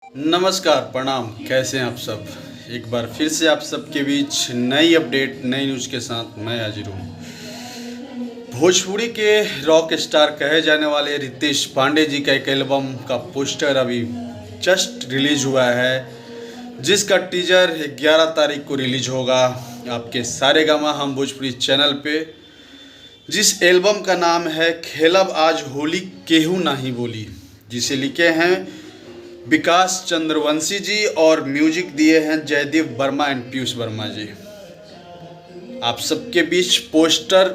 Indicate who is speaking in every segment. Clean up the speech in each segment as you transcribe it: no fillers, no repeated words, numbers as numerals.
Speaker 1: नमस्कार, प्रणाम। कैसे हैं आप सब? एक बार फिर से आप सबके बीच नई अपडेट, नई न्यूज़ के साथ मैं हाजिर हूँ। भोजपुरी के रॉक स्टार कहे जाने वाले रितेश पांडे जी का एक एल्बम का पोस्टर अभी जस्ट रिलीज हुआ है, जिसका टीजर 11 तारीख को रिलीज होगा आपके सारेगामा हम भोजपुरी चैनल पे। जिस एल्बम का नाम है खेलब आज होली केहू नाही बोली, जिसे लिखे हैं विकास चंद्रवंशी जी और म्यूजिक दिए हैं जयदेव वर्मा एंड पीयूष वर्मा जी। आप सबके बीच पोस्टर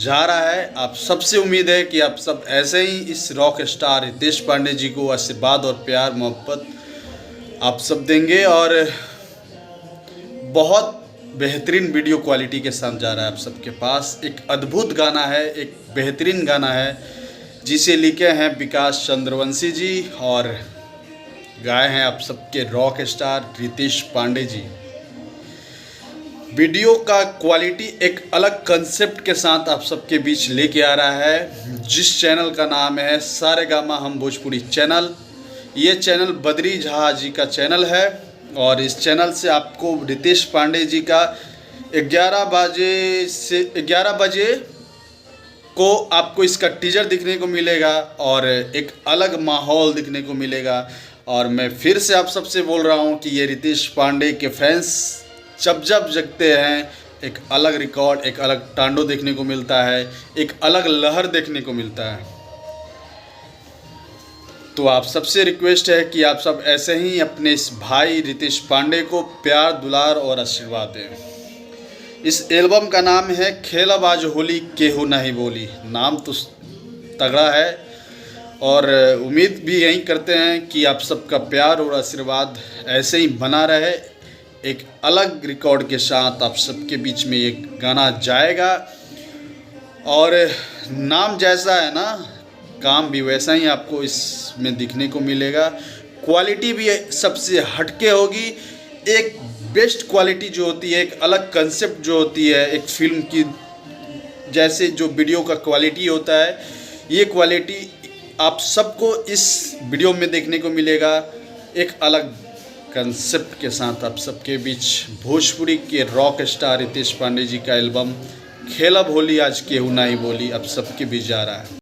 Speaker 1: जा रहा है। आप सबसे उम्मीद है कि आप सब ऐसे ही इस रॉक स्टार रितेश पांडे जी को आशीर्वाद और प्यार मोहब्बत आप सब देंगे, और बहुत बेहतरीन वीडियो क्वालिटी के साथ जा रहा है आप सबके पास। एक अद्भुत गाना है, एक बेहतरीन गाना है, जिसे लिखे हैं विकास चंद्रवंशी जी और गाए हैं आप सबके rock star Ritesh Pandey ji. Video का क्वालिटी एक अलग कंसेप्ट के साथ आप सबके बीच लेके आ रहा है, जिस चैनल का नाम है सारेगामा हम भोजपुरी चैनल। ये चैनल बद्री झा जी का चैनल है, और इस चैनल से आपको रितेश पांडे जी का 11 बजे को आपको इसका टीजर दिखने को मिलेगा और एक अलग माहौल दिखने को मिलेगा। और मैं फिर से आप सबसे बोल रहा हूँ कि ये रितेश पांडे के फैंस जब जगते हैं, एक अलग रिकॉर्ड, एक अलग तांडव देखने को मिलता है, एक अलग लहर देखने को मिलता है। तो आप सबसे रिक्वेस्ट है कि आप सब ऐसे ही अपने इस भाई रितेश पांडे को प्यार, दुलार और आशीर्वाद दें। इस एल्बम का नाम है खेलब आज होली केहू नहीं बोली। नाम तो तगड़ा है, और उम्मीद भी यही करते हैं कि आप सबका प्यार और आशीर्वाद ऐसे ही बना रहे। एक अलग रिकॉर्ड के साथ आप सबके बीच में ये गाना जाएगा, और नाम जैसा है ना, काम भी वैसा ही आपको इसमें दिखने को मिलेगा। क्वालिटी भी सबसे हटके होगी, एक बेस्ट क्वालिटी जो होती है, एक अलग कंसेप्ट जो होती है एक फिल्म की, जैसे जो वीडियो का क्वालिटी होता है, ये क्वालिटी आप सबको इस वीडियो में देखने को मिलेगा। एक अलग कंसेप्ट के साथ आप सबके बीच भोजपुरी के रॉक स्टार रितेश पांडे जी का एल्बम खेलब होली आज केहू नाही बोली आप सबके बीच जा रहा है।